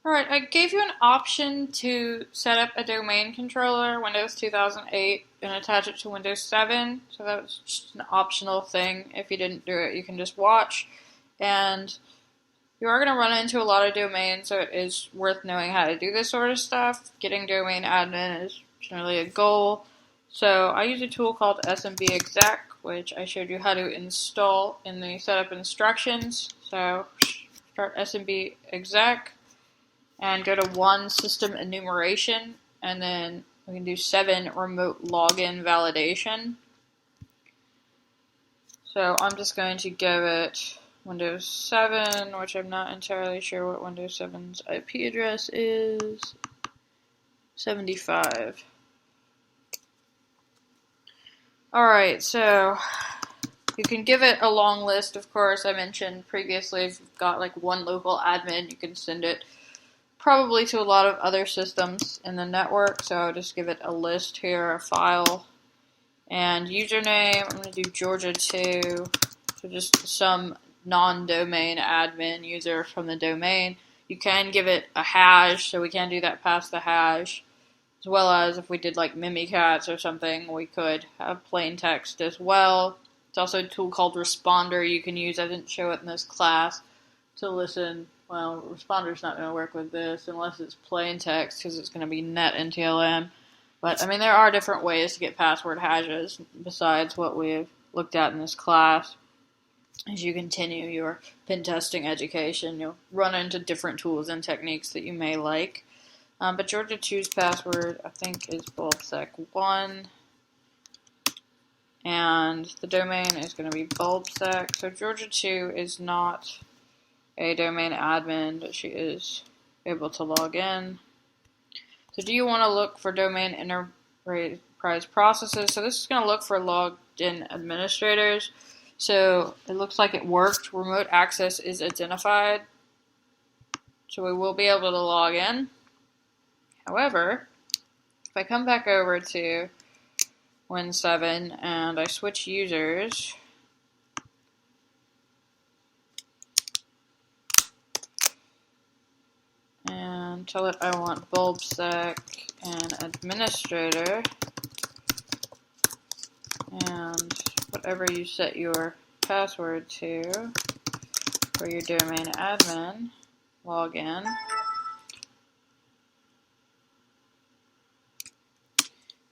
Alright, I gave you an option to set up a domain controller, Windows 2008, and attach it to Windows 7. So that was just an optional thing. If you didn't do it, you can just watch. And you are going to run into a lot of domains, so it is worth knowing how to do this sort of stuff. Getting domain admin is generally a goal. So I use a tool called SMB exec, which I showed you how to install in the setup instructions. So start SMB exec and go to 1 system enumeration, and then we can do 7 remote login validation. So I'm just going to give it Windows 7, which I'm not entirely sure what Windows 7's IP address is. 75. Alright, so you can give it a long list, of course. I mentioned previously, if you've got like one local admin, you can send it probably to a lot of other systems in the network. So I'll just give it a list here, a file, and username. I'm going to do Georgia2, so just some non-domain admin user from the domain. You can give it a hash, so we can do that past the hash, as well as if we did like Mimikatz or something, we could have plain text as well. It's also a tool called Responder you can use. I didn't show it in this class to listen. Well, Responder's not going to work with this unless it's plain text, because it's going to be net NTLM. But, I mean, there are different ways to get password hashes besides what we've looked at in this class. As you continue your pen testing education, you'll run into different tools and techniques that you may like. But Georgia 2's password, I think, is bulbsec1. And the domain is going to be bulbsec. So Georgia 2 is not a domain admin, but she is able to log in. So do you want to look for domain enterprise processes? So this is going to look for logged in administrators. So it looks like it worked. Remote access is identified. So we will be able to log in. However, if I come back over to Win7 and I switch users, and tell it I want bulbsec and administrator, and whatever you set your password to for your domain admin, log in.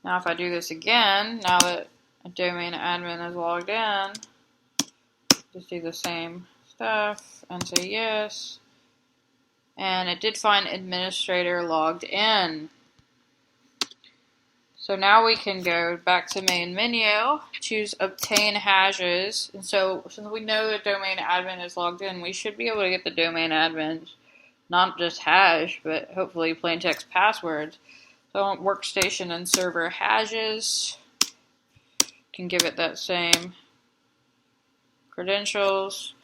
Now if I do this again, now that a domain admin is logged in, just do the same stuff and say yes. And it did find administrator logged in. So now we can go back to main menu, choose obtain hashes. And so since we know the domain admin is logged in, we should be able to get the domain admin's not just hash, but hopefully plain text passwords. So I want workstation and server hashes. Can give it that same credentials.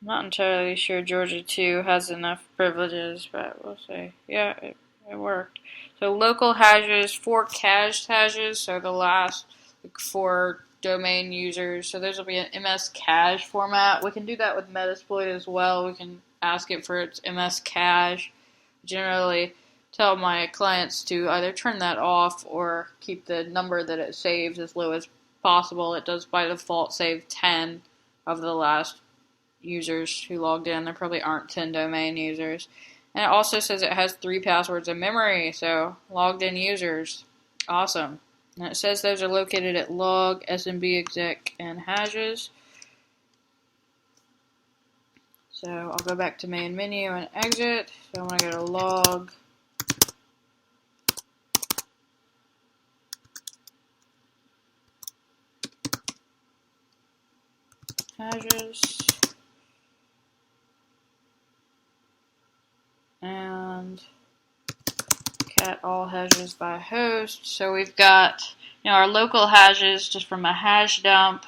I'm not entirely sure Georgia 2 has enough privileges, but we'll see. Yeah, it worked. So local hashes, 4 cached hashes, so the last 4 domain users. So those will be an MS cache format. We can do that with Metasploit as well. We can ask it for its MS cache. Generally tell my clients to either turn that off or keep the number that it saves as low as possible. It does by default save 10 of the last users who logged in. There probably aren't 10 domain users. And it also says it has 3 passwords in memory, so logged in users. Awesome. And it says those are located at log, SMB exec, and hashes. So I'll go back to main menu and exit. So I'm going to go to log, hashes, and cat all hashes by host. So we've got our local hashes just from a hash dump.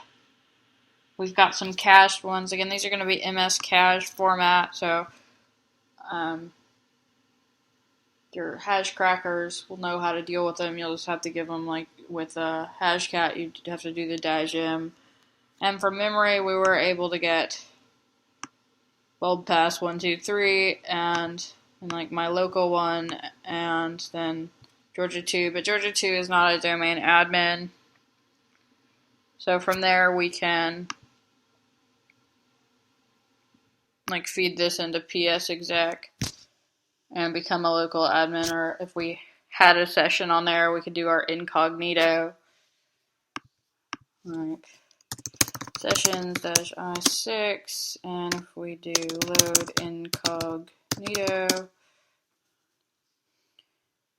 We've got some cached ones. Again, these are going to be MS cache format, so your hash crackers will know how to deal with them. You'll just have to give them, like with a hashcat, you have to do the -m. And for memory, we were able to get bulb pass 1, 2, 3, and like my local one, and then Georgia 2. But Georgia 2 is not a domain admin. So from there we can like feed this into psexec and become a local admin, or if we had a session on there, we could do our incognito. Like sessions-i6, and if we do load incognito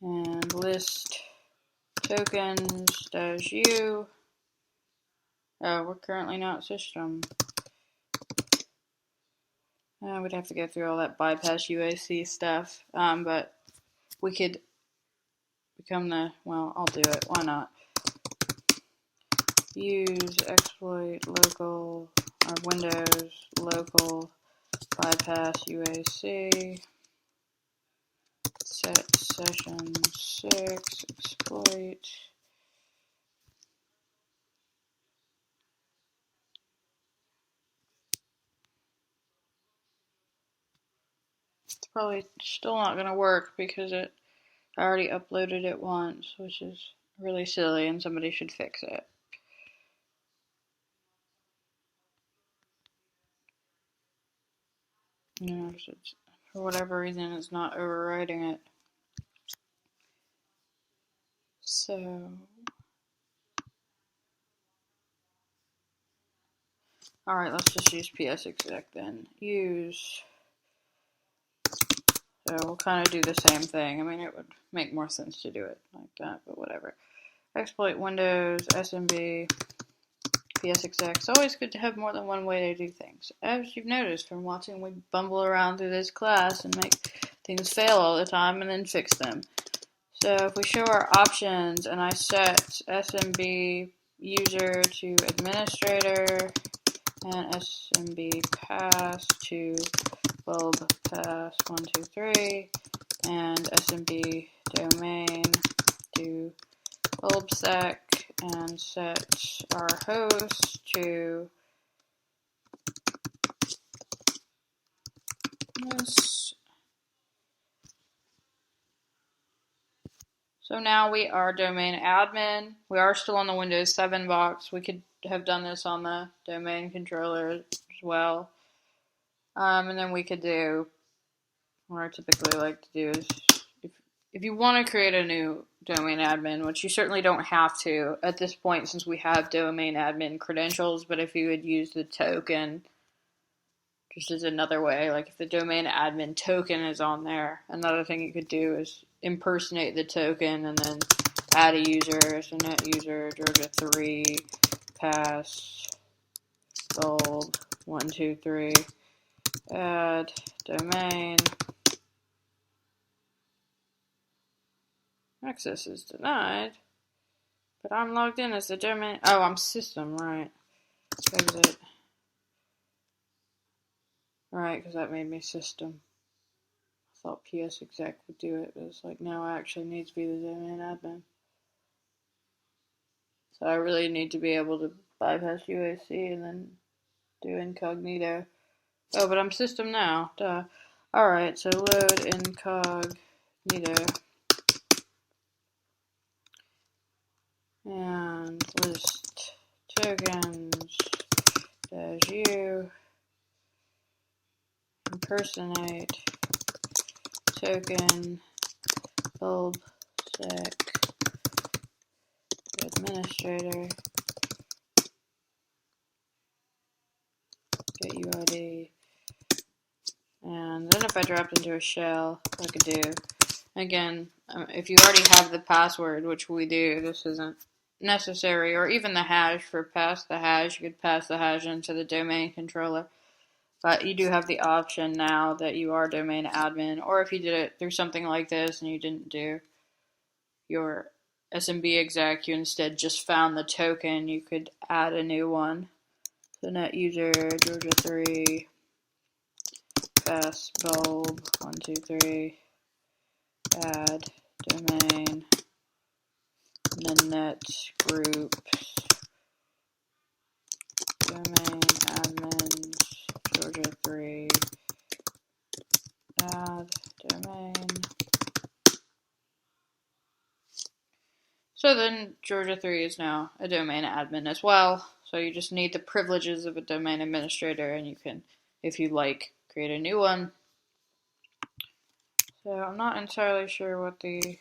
and list tokens-u. Oh, we're currently not system. We'd have to go through all that bypass UAC stuff, but we could become I'll do it, why not? Use exploit local, or Windows local bypass UAC, set session 6, exploit. It's probably still not going to work because I already uploaded it once, which is really silly, and somebody should fix it. For whatever reason, it's not overriding it. So, alright, let's just use psexec then. So we'll kind of do the same thing. I mean, it would make more sense to do it like that, but whatever. Exploit Windows, SMB, psexec. It's always good to have more than one way to do things. As you've noticed from watching me bumble around through this class and make things fail all the time and then fix them. So if we show our options and I set SMB user to administrator and SMB pass to bulb pass 1, 2, 3 and SMB domain to bulbsec and set our host to this. So now we are domain admin. We are still on the Windows 7 box. We could have done this on the domain controller as well. And then we could do what I typically like to do is if you want to create a new domain admin, which you certainly don't have to at this point since we have domain admin credentials, but if you would use the token just as another way, like if the domain admin token is on there, another thing you could do is impersonate the token and then add a user, so net user Georgia 3 pass bulb 1, 2, 3 add domain. Access is denied, but I'm logged in as the domain. Oh, I'm system, right? Exit. Right, because that made me system. I thought psexec would do it, but it's like, no, I actually need to be the domain admin. So I really need to be able to bypass UAC and then do incognito. Oh, but I'm system now. Duh. Alright, so load incognito. And list tokens dash u impersonate token bulb sec administrator get UID, and then if I dropped into a shell, I could do again. If you already have the password, which we do, this isn't necessary, or even the hash for pass the hash. You could pass the hash into the domain controller. But you do have the option now that you are domain admin, or if you did it through something like this and you didn't do your SMB exec, you instead just found the token, you could add a new one. So net user Georgia 3 pass bulb 1, 2, 3 add domain, and then net groups domain admins Georgia 3 add domain. So then Georgia 3 is now a domain admin as well. So you just need the privileges of a domain administrator, and you can, if you like, create a new one. So I'm not entirely sure what it's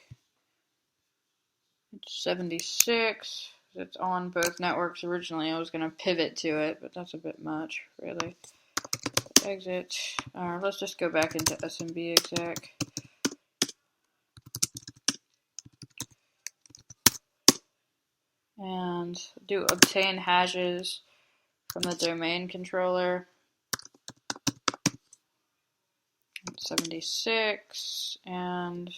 76. It's on both networks originally. I was going to pivot to it, but that's a bit much, really. Exit. Let's just go back into SMB exec. And do obtain hashes from the domain controller. 76, and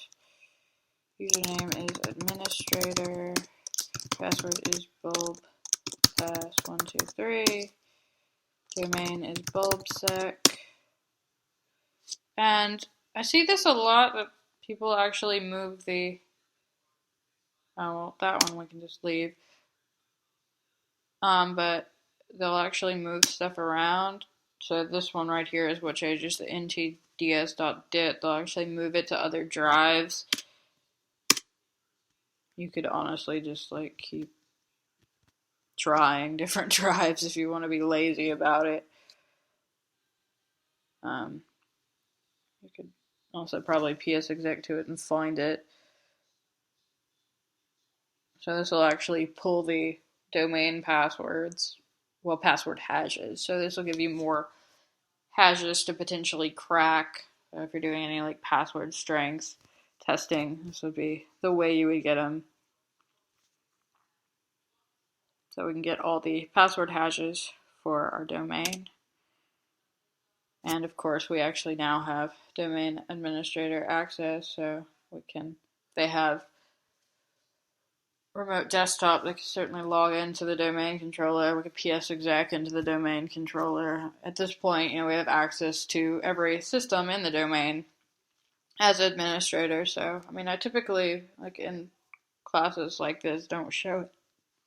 username is administrator, password is bulb pass 123, domain is bulbsec. And I see this a lot, that people actually move the, well, that one we can just leave. But they'll actually move stuff around. So this one right here is what changes the ntds.dit. They'll actually move it to other drives. You could honestly just like keep trying different drives if you want to be lazy about it. You could also probably psexec to it and find it. So this will actually pull the domain passwords, well, password hashes. So this will give you more hashes to potentially crack if you're doing any like password strength testing. This would be the way you would get them. So we can get all the password hashes for our domain. And of course, we actually now have domain administrator access, so they have remote desktop, they can certainly log into the domain controller. We could psexec into the domain controller. At this point, we have access to every system in the domain as administrator. So, I typically, like in classes like this, don't show it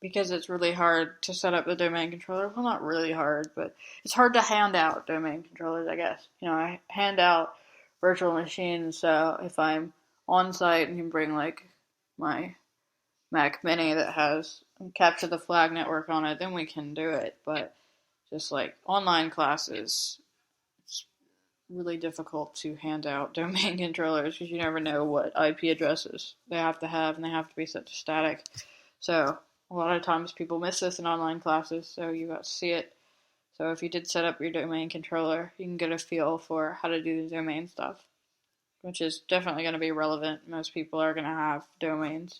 because it's really hard to set up the domain controller. Well, not really hard, but it's hard to hand out domain controllers, I guess. I hand out virtual machines, so if I'm on site and can bring like my Mac Mini that has capture the flag network on it, then we can do it. But just like online classes, it's really difficult to hand out domain controllers because you never know what IP addresses they have to have, and they have to be set to static. So a lot of times people miss this in online classes, so you got to see it. So if you did set up your domain controller, you can get a feel for how to do the domain stuff, which is definitely going to be relevant. Most people are going to have domains.